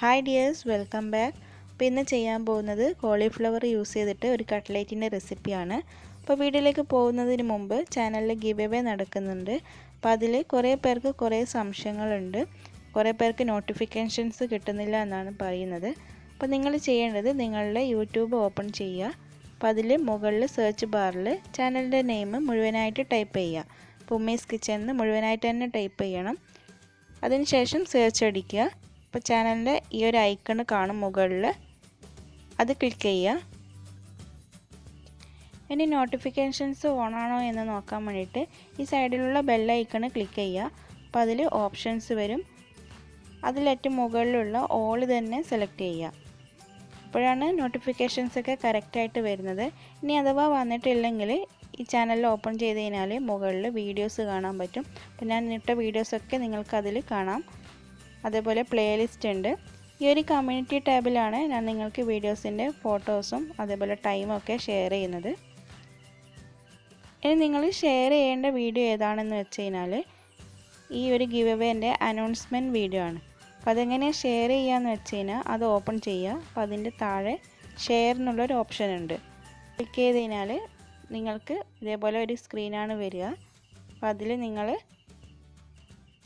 Hi dears, welcome back. അപ്പോൾ ഇന്ന് ചെയ്യാൻ പോകുന്നത് കോളിഫ്ലവർ യൂസ് ചെയ്തിട്ട് ഒരു കട്ട്ലേറ്റിൻ്റെ റെസിപ്പിയാണ്. അപ്പോൾ വീഡിയോയിലേക്ക് പോകുന്നതിന് മുമ്പ് ചാനലിൽ ഗിവ് അവേ നടക്കുന്നുണ്ട്. അപ്പോൾ അതിൽ കുറേ പേർക്ക് കുറേ സംശയങ്ങളുണ്ട്. കുറേ പേർക്ക് നോട്ടിഫിക്കേഷൻസ് കിട്ടുന്നില്ല എന്നാണ് പറയുന്നത്. അപ്പോൾ നിങ്ങൾ ചെയ്യേണ്ടത് നിങ്ങളുടെ യൂട്യൂബ് ഓപ്പൺ ചെയ്യുക. അപ്പോൾ അതിൽ മുകളിൽ സെർച്ച് ബാറിൽ ചാനലിൻ്റെ നെയിം മുഴുവനായിട്ട് ടൈപ്പ് ചെയ്യുക. അപ്പോൾ ഉമ്മീസ് കിച്ചൺ എന്ന് മുഴുവനായിട്ട് തന്നെ ടൈപ്പ് ചെയ്യണം. അതിനുശേഷം സെർച്ച് അടിക്കുക. അപ്പോൾ ചാനലിൻ്റെ ഈ ഒരു ഐക്കൺ കാണും മുകളിൽ, അത് ക്ലിക്ക് ചെയ്യുക. ഇനി നോട്ടിഫിക്കേഷൻസ് ഓൺ ആണോ എന്ന് നോക്കാൻ വേണ്ടിയിട്ട് ഈ സൈഡിലുള്ള ബെൽ ഐക്കൺ ക്ലിക്ക് ചെയ്യുക. അപ്പോൾ അതിൽ ഓപ്ഷൻസ് വരും. അതിലേറ്റവും മുകളിലുള്ള ഓൾ തന്നെ സെലക്ട് ചെയ്യുക. അപ്പോഴാണ് നോട്ടിഫിക്കേഷൻസൊക്കെ കറക്റ്റായിട്ട് വരുന്നത്. ഇനി അഥവാ വന്നിട്ടില്ലെങ്കിൽ ഈ ചാനൽ ഓപ്പൺ ചെയ്ത് കഴിഞ്ഞാൽ മുകളിൽ വീഡിയോസ് കാണാൻ പറ്റും. അപ്പോൾ ഞാൻ ഇട്ട വീഡിയോസൊക്കെ നിങ്ങൾക്ക് അതിൽ കാണാം. അതേപോലെ പ്ലേലിസ്റ്റ് ഉണ്ട്. ഈ ഒരു കമ്മ്യൂണിറ്റി ടാബിലാണ് ഞാൻ നിങ്ങൾക്ക് വീഡിയോസിൻ്റെ ഫോട്ടോസും അതേപോലെ ടൈമൊക്കെ ഷെയർ ചെയ്യുന്നത്. ഇനി നിങ്ങൾ ഷെയർ ചെയ്യേണ്ട വീഡിയോ ഏതാണെന്ന് വെച്ച് കഴിഞ്ഞാൽ ഈ ഒരു ഗിവ് അവേൻ്റെ അനൗൺസ്മെൻറ്റ് വീഡിയോ ആണ്. അപ്പോൾ അതെങ്ങനെയാണ് ഷെയർ ചെയ്യാമെന്ന് വെച്ച് കഴിഞ്ഞാൽ അത് ഓപ്പൺ ചെയ്യുക. അപ്പോൾ അതിൻ്റെ താഴെ ഷെയർ എന്നുള്ളൊരു ഓപ്ഷൻ ഉണ്ട്. ക്ലിക്ക് ചെയ്ത് കഴിഞ്ഞാൽ നിങ്ങൾക്ക് ഇതേപോലെ ഒരു സ്ക്രീനാണ് വരിക. അപ്പോൾ അതിൽ നിങ്ങൾ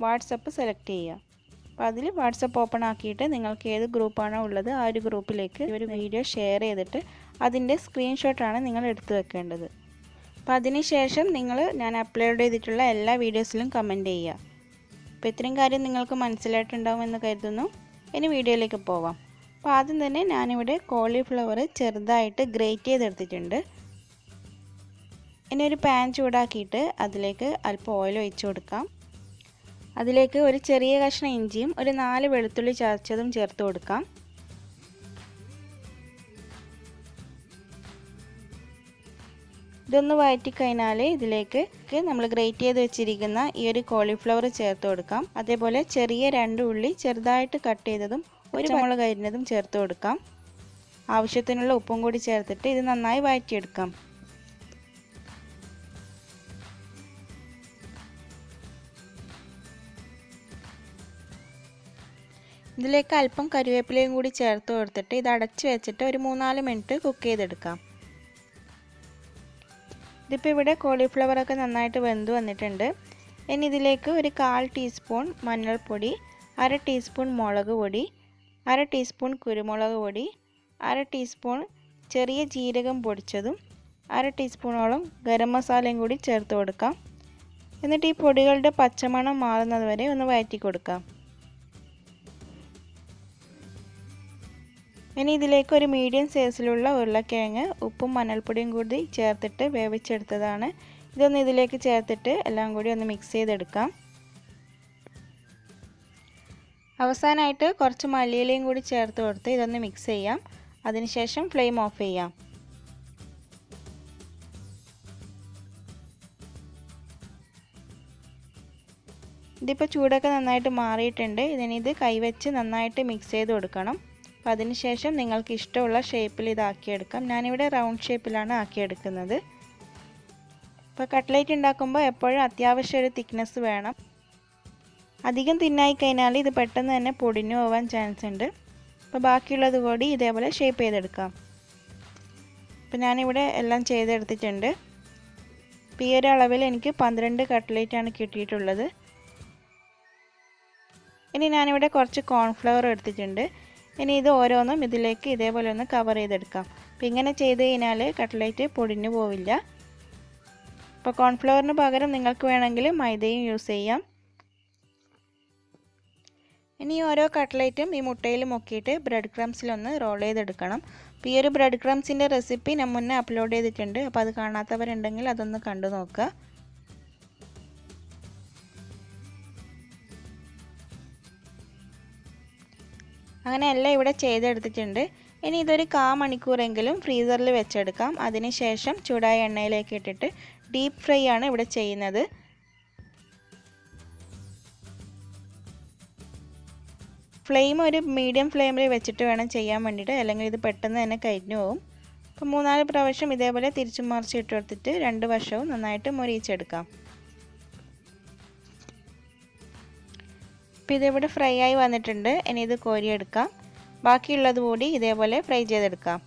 വാട്സപ്പ് സെലക്ട് ചെയ്യുക. അപ്പോൾ അതിൽ വാട്സപ്പ് ഓപ്പൺ ആക്കിയിട്ട് നിങ്ങൾക്ക് ഏത് ഗ്രൂപ്പാണോ ഉള്ളത് ആ ഒരു ഗ്രൂപ്പിലേക്ക് ഒരു വീഡിയോ ഷെയർ ചെയ്തിട്ട് അതിൻ്റെ സ്ക്രീൻഷോട്ടാണ് നിങ്ങൾ എടുത്തു വെക്കേണ്ടത്. അപ്പോൾ അതിന് ശേഷം ഞാൻ അപ്ലോഡ് ചെയ്തിട്ടുള്ള എല്ലാ വീഡിയോസിലും കമൻറ്റ് ചെയ്യുക. അപ്പോൾ ഇത്രയും കാര്യം നിങ്ങൾക്ക് മനസ്സിലായിട്ടുണ്ടാവുമെന്ന് കരുതുന്നു. ഇനി വീഡിയോയിലേക്ക് പോവാം. അപ്പോൾ ആദ്യം തന്നെ ഞാനിവിടെ കോളിഫ്ലവർ ചെറുതായിട്ട് ഗ്രേറ്റ് ചെയ്തെടുത്തിട്ടുണ്ട്. ഇനി ഒരു പാൻ ചൂടാക്കിയിട്ട് അതിലേക്ക് അല്പം ഓയിൽ ഒഴിച്ചു കൊടുക്കാം. അതിലേക്ക് ഒരു ചെറിയ കഷ്ണം ഇഞ്ചിയും ഒരു 4 വെളുത്തുള്ളി ചതച്ചതും ചേർത്ത് കൊടുക്കാം. ഇതൊന്ന് വഴറ്റിക്കഴിഞ്ഞാൽ ഇതിലേക്ക് നമ്മൾ ഗ്രേറ്റ് ചെയ്ത് വെച്ചിരിക്കുന്ന ഈ ഒരു കോളിഫ്ലവർ ചേർത്ത് കൊടുക്കാം. അതേപോലെ ചെറിയ 2 ഉള്ളി ചെറുതായിട്ട് കട്ട് ചെയ്തതും ഒരു പച്ചമുളക് അരിഞ്ഞതും ചേർത്ത് കൊടുക്കാം. ആവശ്യത്തിനുള്ള ഉപ്പും കൂടി ചേർത്തിട്ട് ഇത് നന്നായി വഴറ്റിയെടുക്കാം. ഇതിലേക്ക് അല്പം കറിവേപ്പിലയും കൂടി ചേർത്ത് കൊടുത്തിട്ട് ഇത് അടച്ച് വെച്ചിട്ട് ഒരു 3-4 മിനിറ്റ് കുക്ക് ചെയ്തെടുക്കാം. ഇതിപ്പോൾ ഇവിടെ കോളിഫ്ലവറൊക്കെ നന്നായിട്ട് വെന്ത് വന്നിട്ടുണ്ട്. ഇനി ഇതിലേക്ക് ഒരു 1/4 ടീസ്പൂൺ മഞ്ഞൾപ്പൊടി, 1/2 ടീസ്പൂൺ മുളക് പൊടി, 1/2 ടീസ്പൂൺ കുരുമുളക് പൊടി, 1/2 ടീസ്പൂൺ ചെറിയ ജീരകം പൊടിച്ചതും 1/2 ടീസ്പൂണോളം ഗരം മസാലയും കൂടി ചേർത്ത് കൊടുക്കാം. എന്നിട്ട് ഈ പൊടികളുടെ പച്ചമണം മാറുന്നത് വരെ ഒന്ന് വഴറ്റി കൊടുക്കാം. ഇനി ഇതിലേക്ക് ഒരു മീഡിയം സൈസിലുള്ള ഉരുളക്കിഴങ്ങ് ഉപ്പും മഞ്ഞൾപ്പൊടിയും കൂടി ചേർത്തിട്ട് വേവിച്ചെടുത്തതാണ്. ഇതൊന്ന് ഇതിലേക്ക് ചേർത്തിട്ട് എല്ലാം കൂടി ഒന്ന് മിക്സ് ചെയ്തെടുക്കാം. അവസാനമായിട്ട് കുറച്ച് മല്ലിയിലയും കൂടി ചേർത്ത് കൊടുത്ത് ഇതൊന്ന് മിക്സ് ചെയ്യാം. അതിനുശേഷം ഫ്ലെയിം ഓഫ് ചെയ്യാം. ഇതിപ്പോൾ ചൂടൊക്കെ നന്നായിട്ട് മാറിയിട്ടുണ്ട്. ഇത് കൈവച്ച് നന്നായിട്ട് മിക്സ് ചെയ്ത് കൊടുക്കണം. അപ്പോൾ അതിനുശേഷം നിങ്ങൾക്ക് ഇഷ്ടമുള്ള ഷേപ്പിൽ ഇതാക്കിയെടുക്കാം. ഞാനിവിടെ റൗണ്ട് ഷേപ്പിലാണ് ആക്കിയെടുക്കുന്നത്. ഇപ്പോൾ കട്ട്ലേറ്റ് ഉണ്ടാക്കുമ്പോൾ എപ്പോഴും അത്യാവശ്യം ഒരു തിക്നെസ് വേണം. അധികം തിന്നായി കഴിഞ്ഞാൽ ഇത് പെട്ടെന്ന് തന്നെ പൊടിഞ്ഞു പോകാൻ ചാൻസ് ഉണ്ട്. അപ്പോൾ ബാക്കിയുള്ളത് കൂടി ഇതേപോലെ ഷേപ്പ് ചെയ്തെടുക്കാം. അപ്പോൾ ഞാനിവിടെ എല്ലാം ചെയ്തെടുത്തിട്ടുണ്ട്. ഇപ്പോൾ ഈ ഒരു അളവിൽ എനിക്ക് 12 കട്ട്ലേറ്റാണ് കിട്ടിയിട്ടുള്ളത്. ഇനി ഞാനിവിടെ കുറച്ച് കോൺഫ്ലവർ എടുത്തിട്ടുണ്ട്. ഇനി ഇത് ഓരോന്നും ഇതിലേക്ക് ഇതേപോലെ ഒന്ന് കവർ ചെയ്തെടുക്കാം. അപ്പോൾ ഇങ്ങനെ ചെയ്ത് കഴിഞ്ഞാൽ കട്ട്ലേറ്റ് പൊടിഞ്ഞു പോവില്ല. അപ്പോൾ കോൺഫ്ലവറിന് പകരം നിങ്ങൾക്ക് വേണമെങ്കിൽ മൈദയും യൂസ് ചെയ്യാം. ഇനി ഓരോ കട്ട്ലേറ്റും ഈ മുട്ടയിൽ മുക്കിയിട്ട് ബ്രെഡ് ക്രംസിലൊന്ന് റോൾ ചെയ്തെടുക്കണം. അപ്പോൾ ഈ ഒരു ബ്രെഡ് ക്രംസിൻ്റെ റെസിപ്പി ഞാൻ മുന്നേ അപ്ലോഡ് ചെയ്തിട്ടുണ്ട്. അപ്പോൾ അത് കാണാത്തവരുണ്ടെങ്കിൽ അതൊന്ന് കണ്ടു നോക്കുക. അങ്ങനെ എല്ലാം ഇവിടെ ചെയ്തെടുത്തിട്ടുണ്ട്. ഇനി ഇതൊരു 1/4 മണിക്കൂറെങ്കിലും ഫ്രീസറിൽ വെച്ചെടുക്കാം. അതിനുശേഷം ചൂടായ എണ്ണയിലേക്ക് ഇട്ടിട്ട് ഡീപ്പ് ഫ്രൈ ആണ് ഇവിടെ ചെയ്യുന്നത്. ഫ്ലെയിം ഒരു മീഡിയം ഫ്ലെയിമിൽ വെച്ചിട്ട് വേണം ചെയ്യാൻ വേണ്ടിയിട്ട്, അല്ലെങ്കിൽ ഇത് പെട്ടെന്ന് തന്നെ കരിഞ്ഞു പോകും. അപ്പോൾ 3-4 പ്രാവശ്യം ഇതേപോലെ തിരിച്ചും മറിച്ച് ഇട്ട് കൊടുത്തിട്ട് 2 വശവും നന്നായിട്ട് മൊരിയിച്ചെടുക്കാം. അപ്പോൾ ഇതിവിടെ ഫ്രൈ ആയി വന്നിട്ടുണ്ട്. ഇനി ഇത് കോരിയെടുക്കാം. ബാക്കിയുള്ളത് കൂടി ഇതേപോലെ ഫ്രൈ ചെയ്തെടുക്കാം.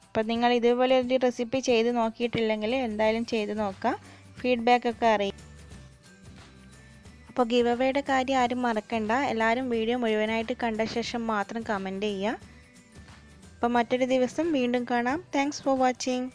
അപ്പോൾ നിങ്ങൾ ഇതേപോലെ ഒരു റെസിപ്പി ചെയ്ത് നോക്കിയിട്ടില്ലെങ്കിൽ എന്തായാലും ചെയ്ത് നോക്കാം. ഫീഡ്ബാക്കൊക്കെ അറിയാം. അപ്പോൾ ഗിവ് അവേയുടെ കാര്യം ആരും മറക്കണ്ട. എല്ലാവരും വീഡിയോ മുഴുവനായിട്ട് കണ്ട ശേഷം മാത്രം കമൻറ്റ് ചെയ്യുക. അപ്പോൾ മറ്റൊരു ദിവസം വീണ്ടും കാണാം. Thanks for watching.